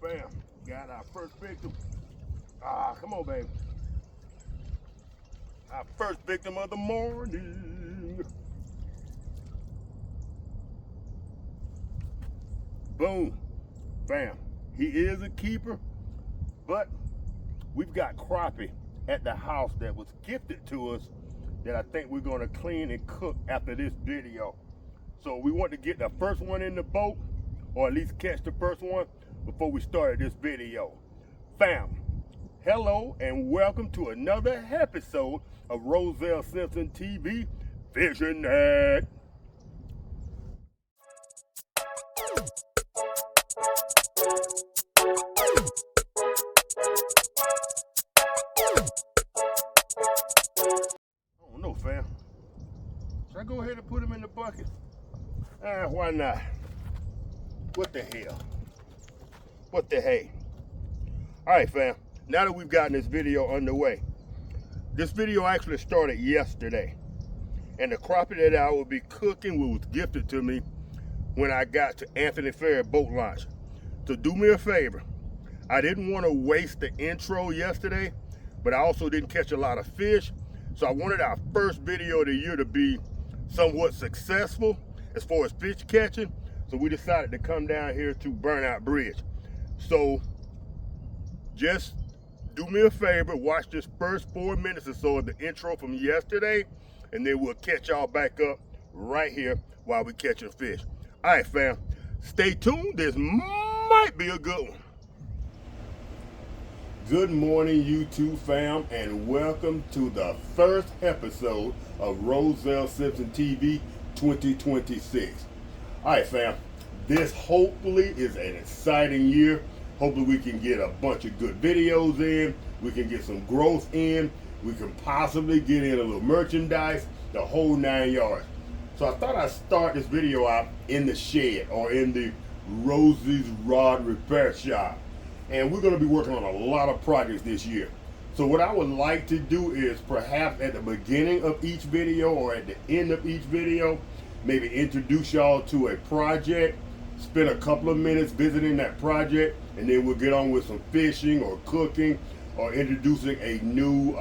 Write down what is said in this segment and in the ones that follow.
Bam. Got our first victim. Ah, come on, baby. Our first victim of the morning. Boom. Bam. He is a keeper, but we've got crappie at the house that was gifted to us that I think we're going to clean and cook after this video. So we want to get the first one in the boat, or at least catch the first one before we started this video. Fam, hello and welcome to another episode of Roselle Simpson TV Fishing Net. I don't know, fam. Should I go ahead and put him in the bucket? Why not? What the hell? What the hey? All right, fam. Now that we've gotten this video underway, this video actually started yesterday, and the crappie that I will be cooking was gifted to me when I got to Anthony Ferry boat launch. So do me a favor. I didn't want to waste the intro yesterday, but I also didn't catch a lot of fish. So I wanted our first video of the year to be somewhat successful as far as fish catching. So we decided to come down here to Burnout Bridge. So just do me a favor, watch this first 4 minutes or so of the intro from yesterday, and then we'll catch y'all back up right here while we catching fish. All right, fam, stay tuned. This might be a good one. Good morning, YouTube fam, and welcome to the first episode of Roselle Simpson TV 2026. All right, fam, this hopefully is an exciting year. Hopefully we can get a bunch of good videos in, we can get some growth in, we can possibly get in a little merchandise, the whole 9 yards. So I thought I'd start this video out in the shed or in the Rosie's Rod Repair Shop. And we're going to be working on a lot of projects this year. So what I would like to do is perhaps at the beginning of each video or at the end of each video, maybe introduce y'all to a project, spend a couple of minutes visiting that project, and then we'll get on with some fishing or cooking or introducing a new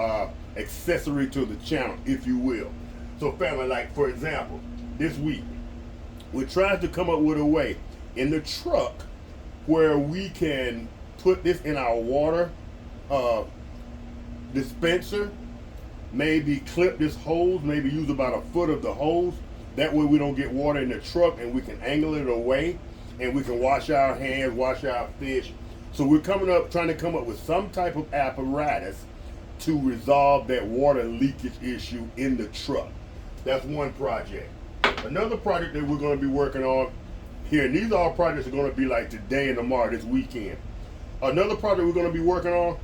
accessory to the channel, if you will. So family, like for example, this week, we're trying to come up with a way in the truck where we can put this in our water dispenser, maybe clip this hose, maybe use about a foot of the hose. That way we don't get water in the truck and we can angle it away and we can wash our hands, wash our fish. So we're trying to come up with some type of apparatus to resolve that water leakage issue in the truck. That's one project. Another project that we're going to be working on here, and these all projects are going to be like today and tomorrow, this weekend. Another project we're going to be working on,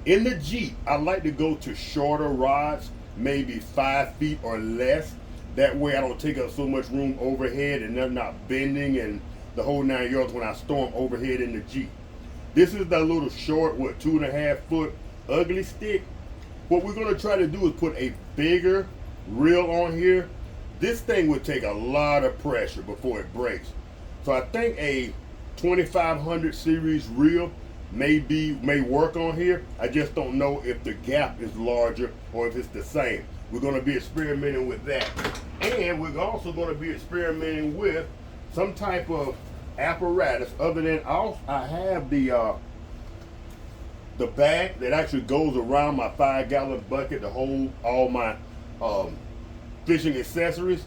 in the Jeep, I like to go to shorter rods, maybe 5 feet or less. That way I don't take up so much room overhead and they're not bending and the whole 9 yards when I store them overhead in the Jeep. This is the little short, 2.5 foot ugly stick. What we're going to try to do is put a bigger reel on here. This thing would take a lot of pressure before it breaks. So I think a 2500 series reel may work on here. I just don't know if the gap is larger or if it's the same. We're going to be experimenting with that. And we're also going to be experimenting with some type of apparatus other than I have the bag that actually goes around my 5-gallon bucket to hold all my fishing accessories,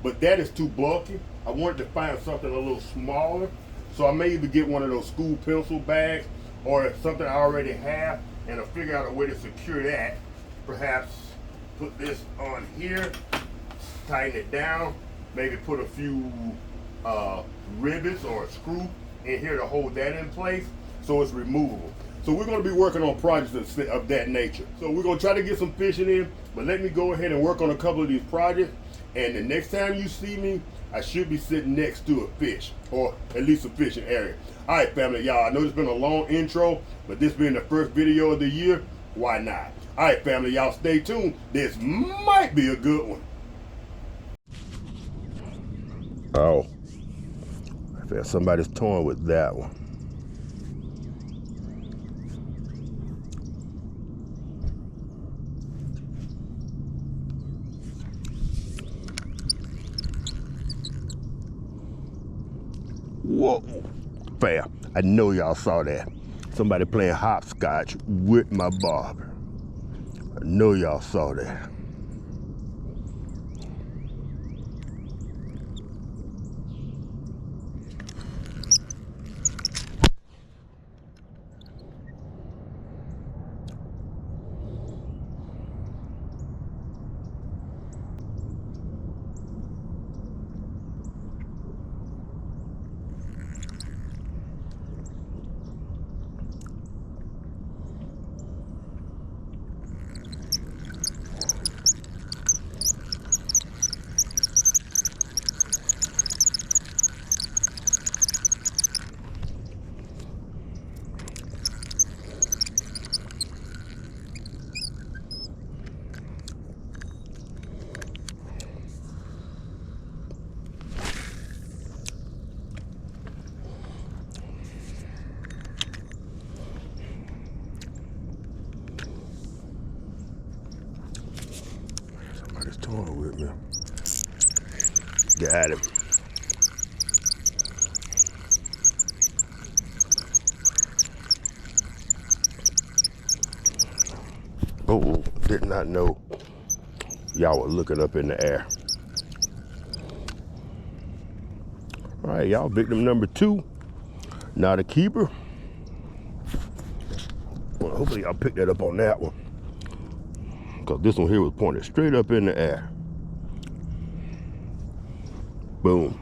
but that is too bulky. I wanted to find something a little smaller, so I may either get one of those school pencil bags or something I already have, and I'll figure out a way to secure that. Perhaps put this on here, tighten it down, maybe put a few rivets or a screw in here to hold that in place so it's removable. So we're going to be working on projects of that nature. So we're going to try to get some fishing in, but let me go ahead and work on a couple of these projects, and the next time you see me, I should be sitting next to a fish, or at least a fishing area. All right, family, y'all, I know it's been a long intro, but this being the first video of the year, why not? All right, family, y'all stay tuned. This might be a good one. Oh, I feel somebody's toying with that one. fair. I know y'all saw that. Somebody playing hopscotch with my barber. I know y'all saw that. Somebody's toying with me. Got him. Oh, did not know y'all were looking up in the air. All right, y'all, victim number 2, not a keeper. Well, hopefully y'all picked that up on that one, because this one here was pointed straight up in the air. Boom.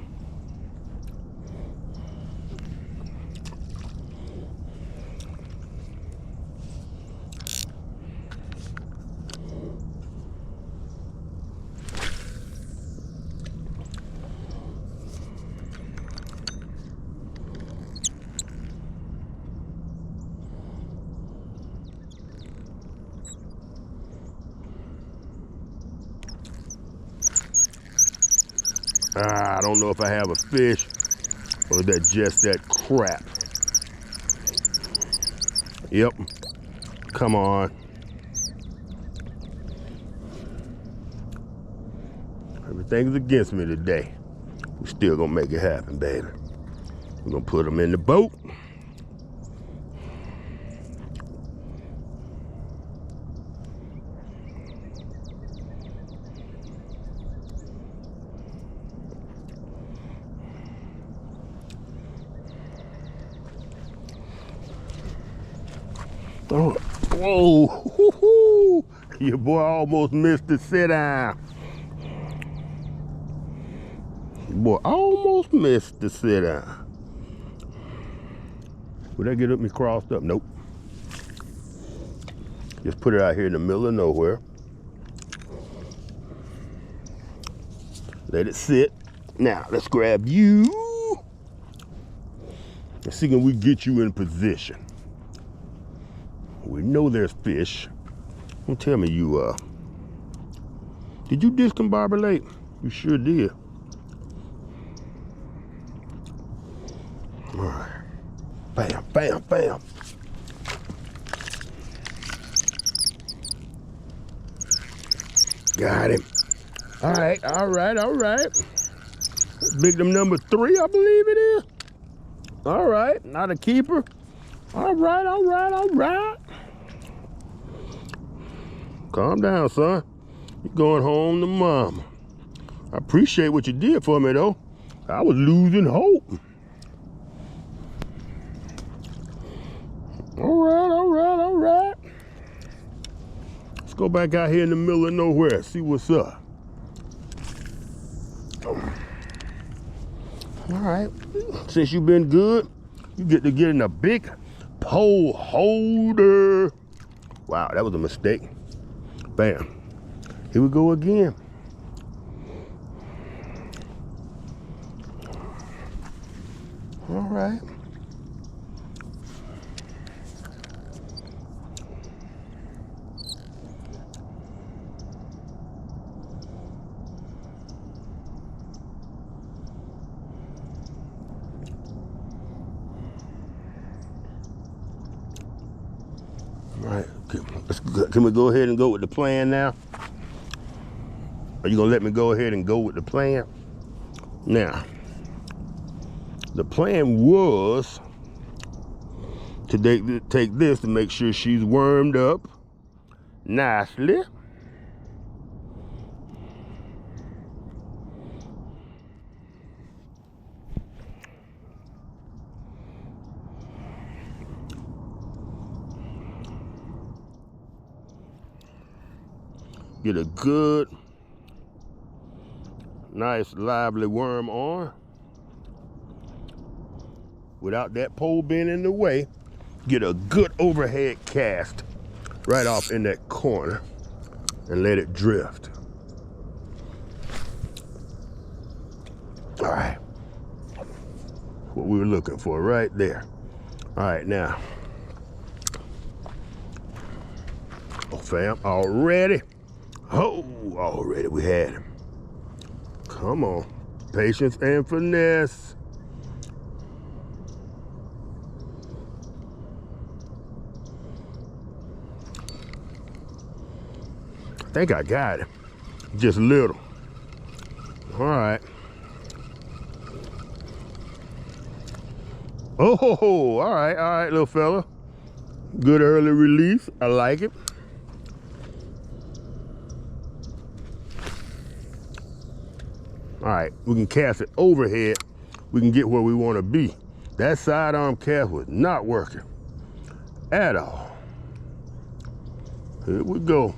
I don't know if I have a fish or is that just that crap. Yep. Come on. Everything's against me today. We're still gonna make it happen, baby. We're gonna put them in the boat. Oh, whoa, your boy almost missed the sit down. Your boy almost missed the sit down. Would that get me crossed up? Nope. Just put it out here in the middle of nowhere. Let it sit. Now, let's grab you. Let's see can we get you in position. We know there's fish. Don't tell me you, did you discombobulate? You sure did. All right. Bam, bam, bam. Got him. All right, all right, all right. Victim number 3, I believe it is. All right, not a keeper. All right, all right, all right. Calm down, son. You're going home to mama. I appreciate what you did for me, though. I was losing hope. All right, all right, all right. Let's go back out here in the middle of nowhere, see what's up. All right, since you've been good, you get to get in a big pole holder. Wow, that was a mistake. Bam. Here we go again. All right. All right, can we go ahead and go with the plan now? Are you gonna let me go ahead and go with the plan? Now, the plan was take this to make sure she's wormed up nicely. Get a good, nice, lively worm on. Without that pole being in the way, get a good overhead cast right off in that corner and let it drift. All right, what we were looking for right there. All right, now, oh fam, already we had him. Come on, patience and finesse. I think I got him, just little. All right. Oh, all right, little fella. Good early release, I like it. All right, we can cast it overhead. We can get where we want to be. That sidearm cast was not working at all. Here we go.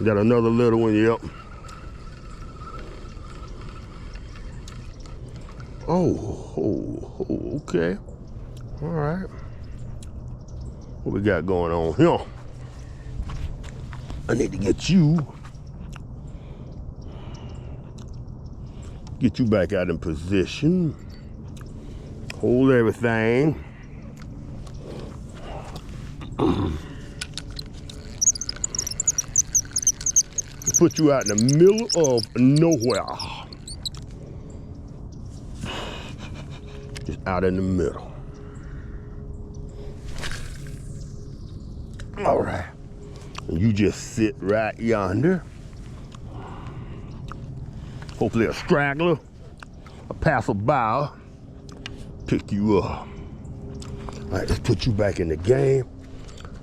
Got another little one, yep. Oh, okay. All right. What we got going on here? I need to get you back out in position. Hold everything. Put you out in the middle of nowhere. Just out in the middle. All right. And you just sit right yonder. Hopefully a straggler, a passerby, pick you up. All right, let's put you back in the game.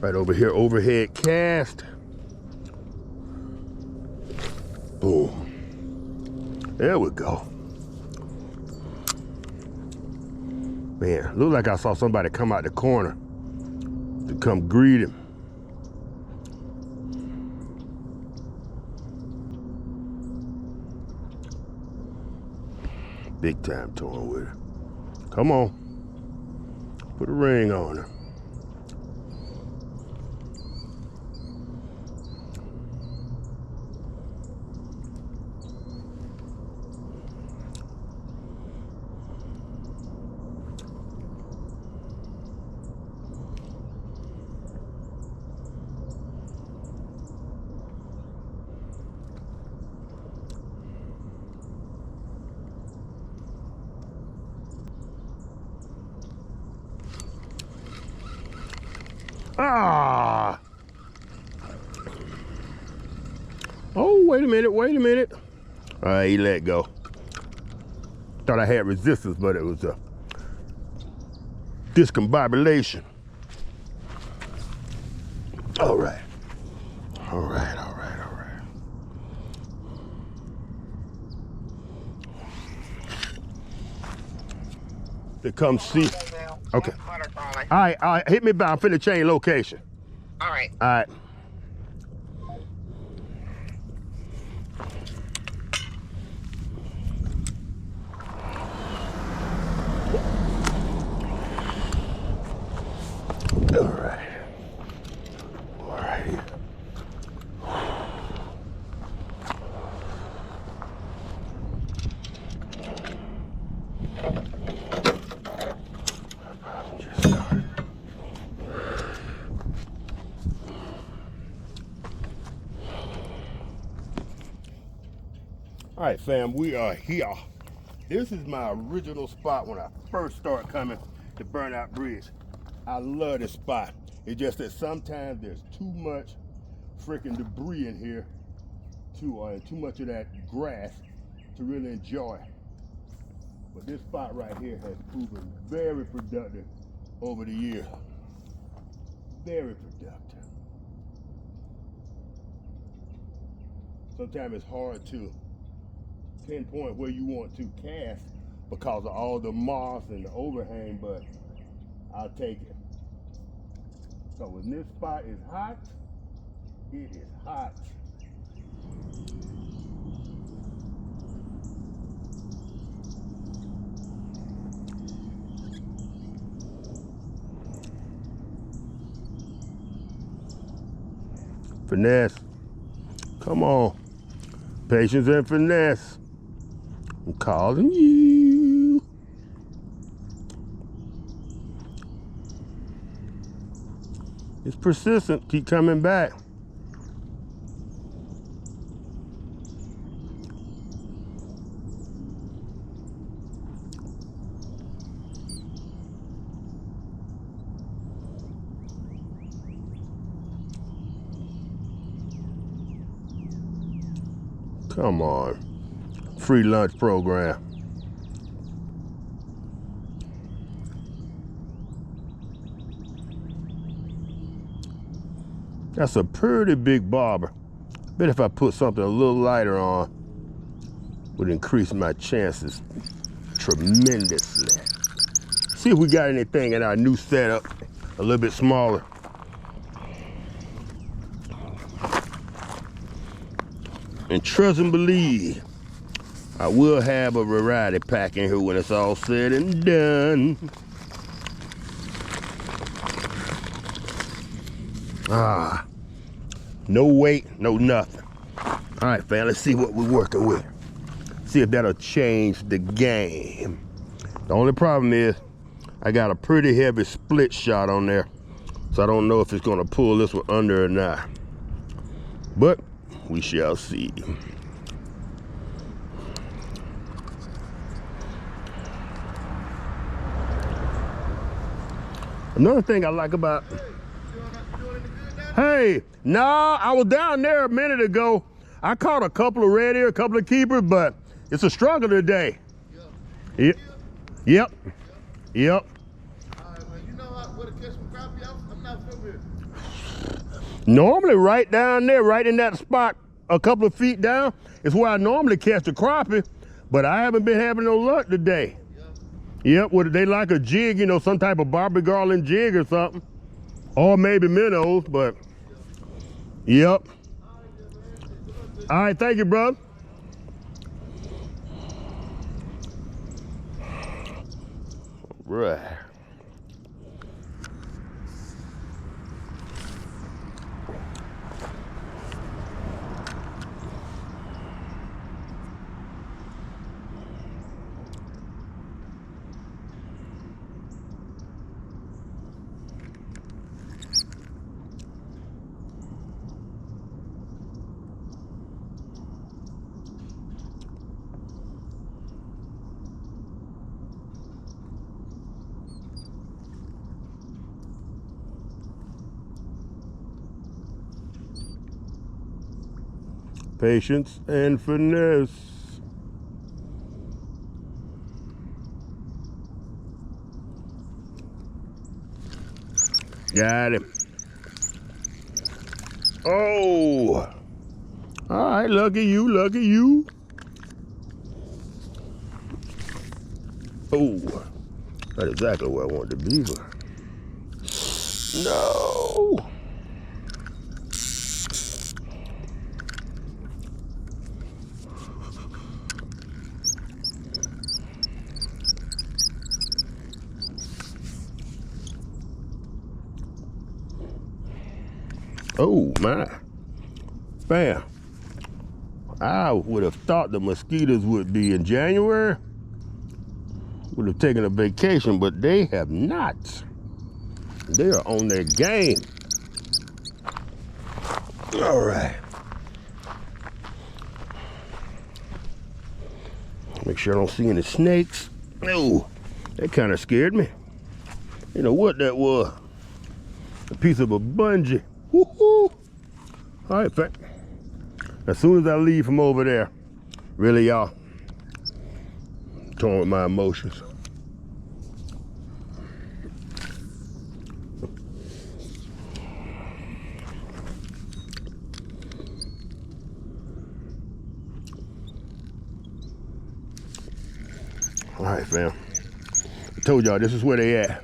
Right over here, overhead cast. Boom. There we go. Man, looked like I saw somebody come out the corner to come greet him. Big time toying with her. Come on. Put a ring on her. Ah! Oh, wait a minute. All right, he let go. Thought I had resistance, but it was a discombobulation. All right. To come see. Okay. All right, hit me back. I'm finna change location. All right. All right. All right. All right, fam, we are here. This is my original spot when I first started coming to Burnout Bridge. I love this spot. It's just that sometimes there's too much freaking debris in here too much of that grass to really enjoy. But this spot right here has proven very productive over the years. Very productive. Sometimes it's hard to pinpoint where you want to cast because of all the moss and the overhang, but I'll take it. So when this spot is hot, it is hot. Finesse. Come on. Patience and finesse. I'm calling you. It's persistent. Keep coming back. Come on. Free lunch program. That's a pretty big bobber. Bet if I put something a little lighter on, would increase my chances tremendously. See if we got anything in our new setup a little bit smaller. And trust and believe, I will have a variety pack in here when it's all said and done. Ah, no weight, no nothing. All right, fam, let's see what we're working with. See if that'll change the game. The only problem is I got a pretty heavy split shot on there, so I don't know if it's gonna pull this one under or not. But we shall see. Another thing I like about, hey, nah, I was down there a minute ago. I caught a couple of red ear, a couple of keepers, but it's a struggle today. Yep. Yep. Yep. You know where to catch some crappie? I'm not familiar. Normally right down there, right in that spot, a couple of feet down, is where I normally catch the crappie, but I haven't been having no luck today. Yep, well, they like a jig, you know, some type of Barbie Garland jig or something. Or maybe minnows, but yep. All right, thank you, brother. Right. Patience and finesse. Got him. Oh. All right, lucky you, lucky you. Oh, that's exactly where I wanted the beaver. No. Oh my, bam. I would have thought the mosquitoes would be in January. Would have taken a vacation, but they have not. They are on their game. All right. Make sure I don't see any snakes. No, that kind of scared me. You know what that was? A piece of a bungee. Woo-hoo. All right, As soon as I leave from over there, really, y'all, torn with my emotions. All right, fam. I told y'all this is where they at.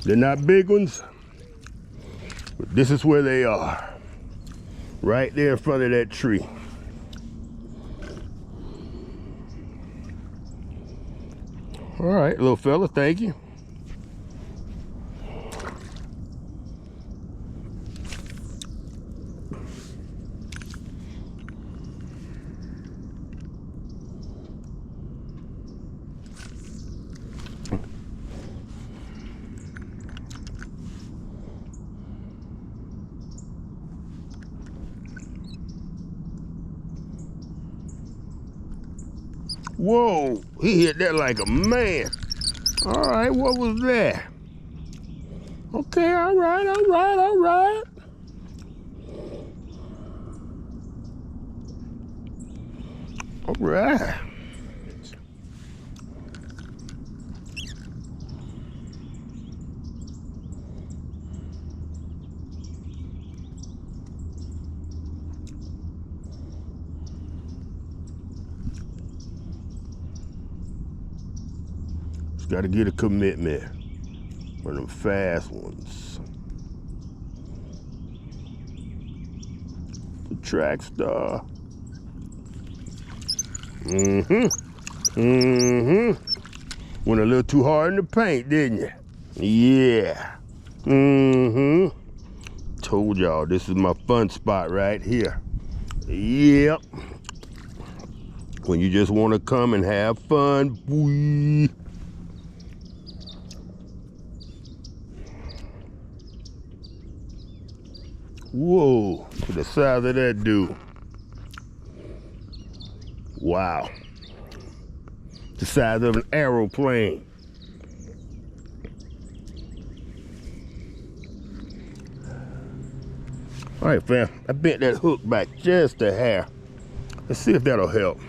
They're not big ones, but this is where they are. Right there in front of that tree. All right, little fella, thank you. Whoa, he hit that like a man. All right, what was that? Okay, all right, all right, all right. All right. Just gotta get a commitment. One of them fast ones. The track star. Went a little too hard in the paint, didn't you? Yeah. Told y'all this is my fun spot right here. Yep. When you just want to come and have fun, boy. Whoa, look at the size of that dude. Wow. The size of an aeroplane. All right, fam, I bent that hook back just a hair. Let's see if that'll help.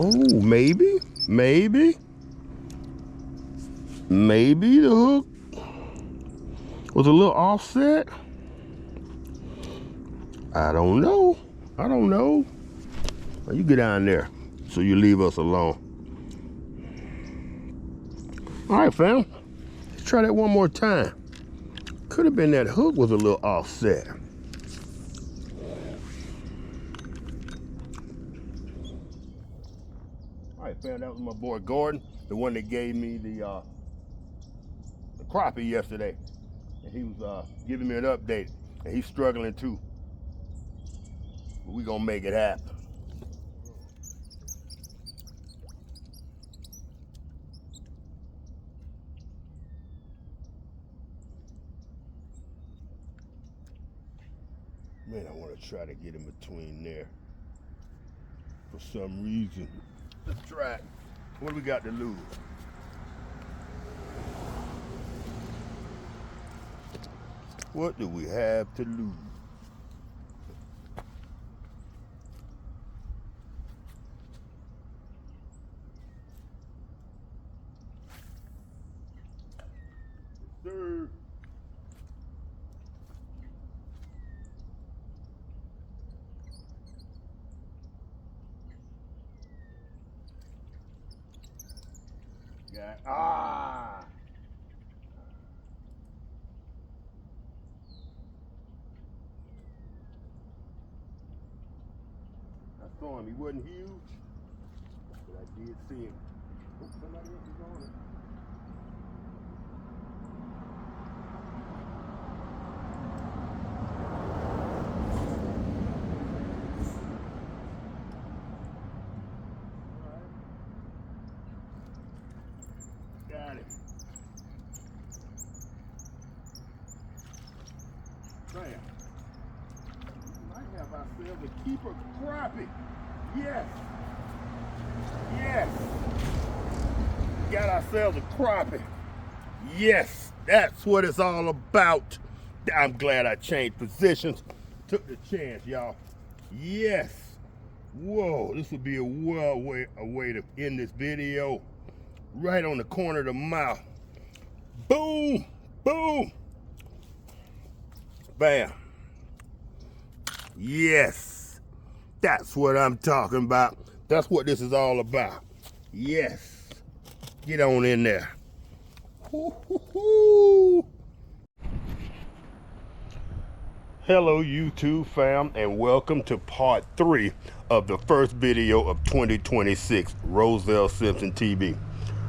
Oh, maybe the hook was a little offset. I don't know. Well, you get down there so you leave us alone. All right, fam. Let's try that one more time. Could have been that hook was a little offset. All right, fam, that was my boy Gordon, the one that gave me the crappie yesterday. And he was giving me an update, and he's struggling too. But we gonna make it happen. Man, I want to try to get in between there. For some reason. Let's try it. What do we got to lose? What do we have to lose? Sir. Ah! I saw him. He wasn't huge, but I did see him. Oh, somebody else is on it. Bam. Might have ourselves a keeper crappie. Yes. Yes. Got ourselves a crappie. Yes, that's what it's all about. I'm glad I changed positions. Took the chance, y'all. Yes. Whoa, this would be a way to end this video. Right on the corner of the mouth. Boom, boom. Bam. Yes. That's what I'm talking about. That's what this is all about. Yes. Get on in there. Hoo-hoo-hoo. Hello YouTube fam, and welcome to part 3 of the first video of 2026 Roselle Simpson TV.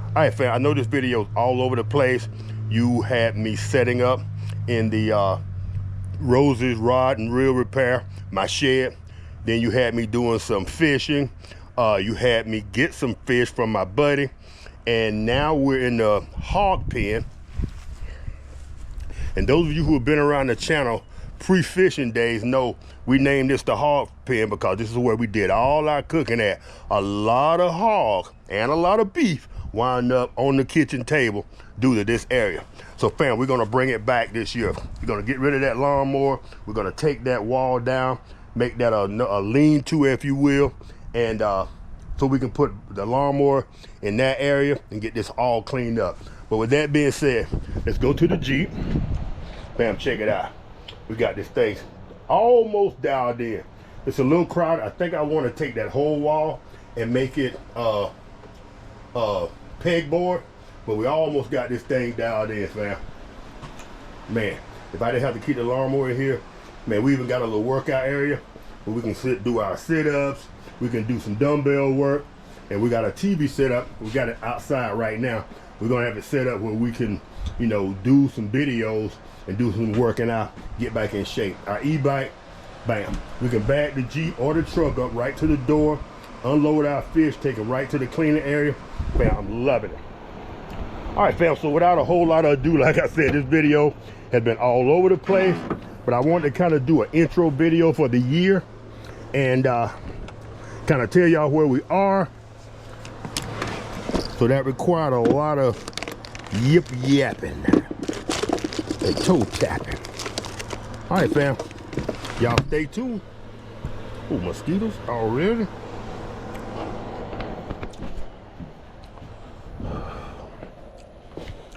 Alright fam, I know this video is all over the place. You had me setting up in the Rose's Rod and Reel Repair, my shed. Then you had me doing some fishing. You had me get some fish from my buddy. And now we're in the hog pen. And those of you who have been around the channel pre-fishing days know we named this the hog pen because this is where we did all our cooking at. A lot of hog and a lot of beef wound up on the kitchen table due to this area. So fam, we're gonna bring it back this year. We're gonna get rid of that lawnmower. We're gonna take that wall down, make that a lean-to, if you will, and so we can put the lawnmower in that area and get this all cleaned up. But with that being said, let's go to the Jeep. Bam, check it out. We got this thing almost dialed in. It's a little crowded. I think I want to take that whole wall and make it pegboard, but we almost got this thing dialed in, fam. Man, if I didn't have to keep the lawnmower in here, man, we even got a little workout area where we can do our sit-ups. We can do some dumbbell work, and we got a TV set up. We got it outside right now. We're gonna have it set up where we can, you know, do some videos and do some working out, get back in shape. Our e-bike, bam. We can back the Jeep or the truck up right to the door, unload our fish, take it right to the cleaning area. Bam, I'm loving it. All right, fam, so without a whole lot of ado, like I said, this video has been all over the place, but I wanted to kind of do an intro video for the year and kind of tell y'all where we are. So that required a lot of yip yapping and toe tapping. All right, fam, y'all stay tuned. Oh, mosquitoes already.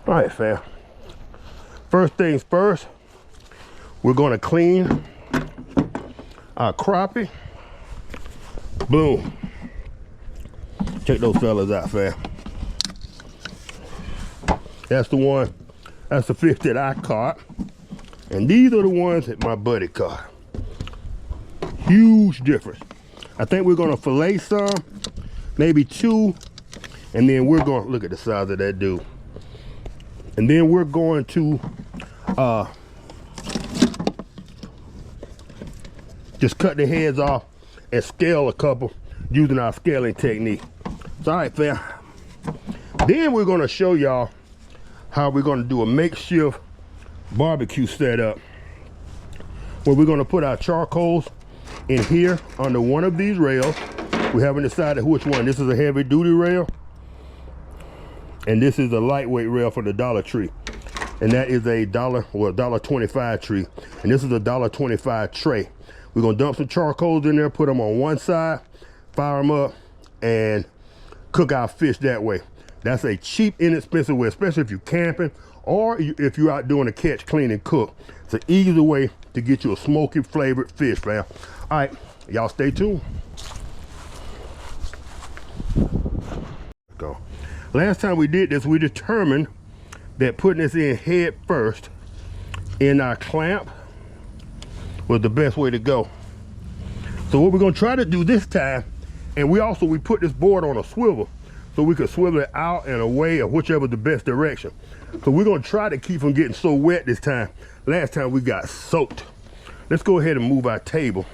All right, fam. First things first, we're gonna clean our crappie. Boom. Check those fellas out, fam. That's the one, that's the fish that I caught. And these are the ones that my buddy caught. Huge difference. I think we're gonna fillet some, maybe 2, and then we're gonna, look at the size of that dude. And then we're going to just cut the heads off and scale a couple using our scaling technique. So, all right, fam. Then we're gonna show y'all how we're gonna do a makeshift barbecue setup where we're gonna put our charcoals in here under one of these rails. We haven't decided which one. This is a heavy duty rail, and this is a lightweight rail for the Dollar Tree. And that is a $1.25 tree. And this is a $1.25 tray. We're gonna dump some charcoals in there, put them on one side, fire them up, and cook our fish that way. That's a cheap, inexpensive way, especially if you're camping or if you're out doing a catch, clean, and cook. It's an easy way to get you a smoky flavored fish, fam. All right, y'all stay tuned. Go. Last time we did this, we determined that putting this in head first in our clamp was the best way to go. So what we're gonna try to do this time, and we put this board on a swivel so we could swivel it out and away or whichever the best direction. So we're gonna try to keep from getting so wet this time. Last time we got soaked. Let's go ahead and move our table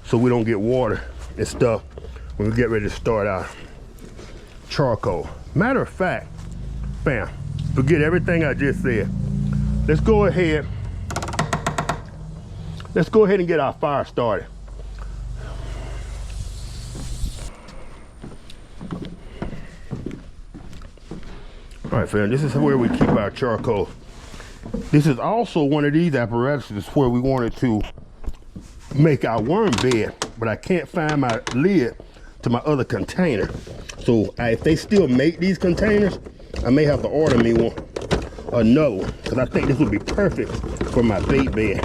so we don't get water and stuff when we get ready to start our charcoal. Matter of fact, bam, forget everything I just said. Let's go ahead let's go ahead and get our fire started. All right, fam, this is where we keep our charcoal. This is also one of these apparatuses where we wanted to make our worm bed, but I can't find my lid to my other container. So if they still make these containers, I may have to order me one, another one, because I think this would be perfect for my bait bed.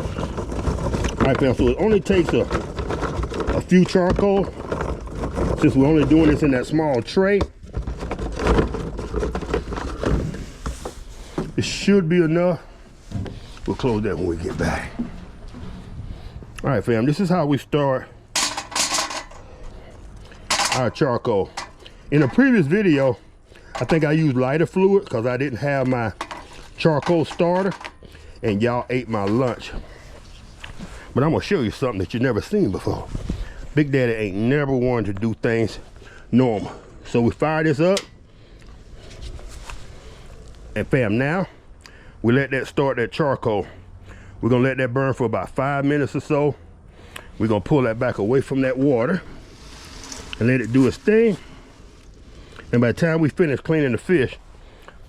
All right, fam, so it only takes a few charcoal, since we're only doing this in that small tray. It should be enough. We'll close that when we get back. All right, fam, this is how we start our charcoal. In a previous video, I think I used lighter fluid because I didn't have my charcoal starter, and y'all ate my lunch. But I'm gonna show you something that you never seen before. Big Daddy ain't never wanted to do things normal. So we fire this up. And fam, now we let that start that charcoal. We're gonna let that burn for about 5 minutes or so. We're gonna pull that back away from that water and let it do its thing. And by the time we finish cleaning the fish,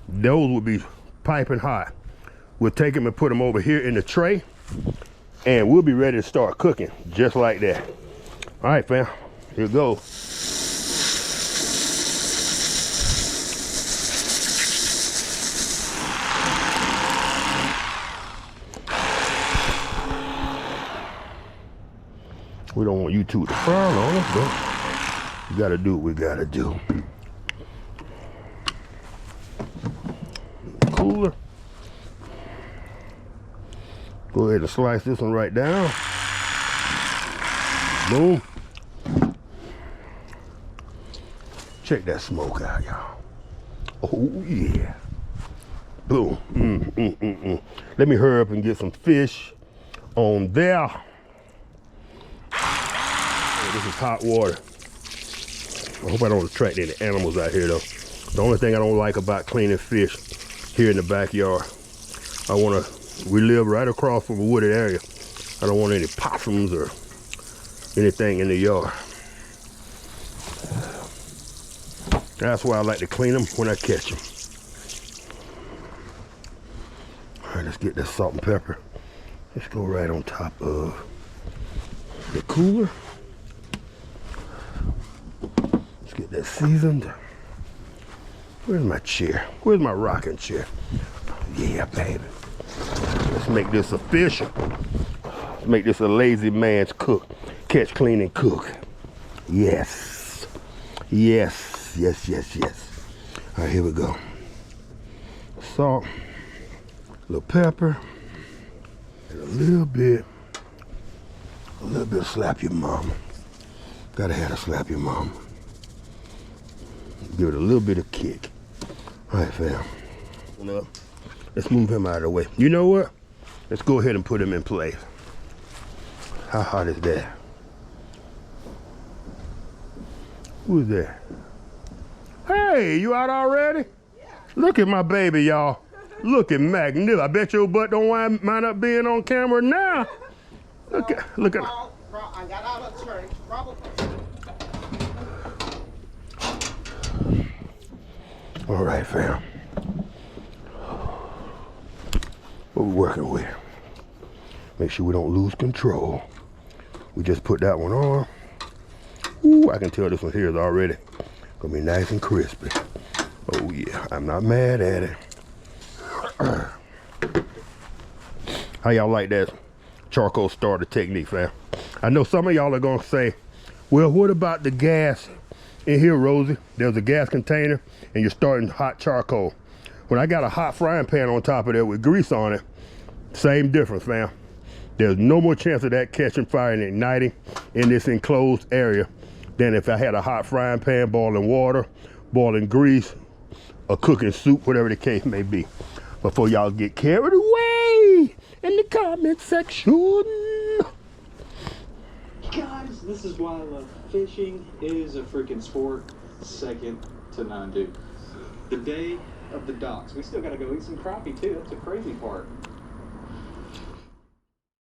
those will be piping hot. We'll take them and put them over here in the tray, and we'll be ready to start cooking just like that. All right, fam, here it goes. We don't want YouTube to frown on us, but we gotta do what we gotta do. Cooler. Go ahead and slice this one right down. Boom. Check that smoke out, y'all. Oh yeah. Boom. Let me hurry up and get some fish on there. This is hot water. I hope I don't attract any animals out here though. The only thing I don't like about cleaning fish here in the backyard, we live right across from a wooded area. I don't want any possums or anything in the yard. That's why I like to clean them when I catch them. All right, let's get that salt and pepper. Let's go right on top of the cooler. Get that seasoned. Where's my chair? Where's my rocking chair? Yeah, baby. Let's make this official. Let's make this a lazy man's cook. Catch, clean, and cook. Yes. Yes. Yes, yes, yes. All right, here we go. Salt, a little pepper, and a little bit of slap your mama. Gotta have to slap your mama. Give it a little bit of kick. All right, fam. Let's move him out of the way. You know what? Let's go ahead and put him in place. How hot is that? Who's that? Hey, you out already? Yeah. Look at my baby, y'all. Looking magnificent. I bet your butt don't mind up being on camera now. Look at. I got out of church, probably. All right, fam. What we working with? Make sure we don't lose control. We just put that one on. Ooh, I can tell this one here is already gonna be nice and crispy. Oh yeah, I'm not mad at it. How y'all like that charcoal starter technique, fam? I know some of y'all are gonna say, well, what about the gas in here, Rosie? There's a gas container and you're starting hot charcoal. When I got a hot frying pan on top of there with grease on it, same difference, fam. There's no more chance of that catching fire and igniting in this enclosed area than if I had a hot frying pan, boiling water, boiling grease, or cooking soup, whatever the case may be. Before y'all get carried away in the comment section. Guys, this is why I love fishing. It is a freaking sport, second to none, dude. The day of the docks. We still gotta go eat some crappie too. That's the crazy part.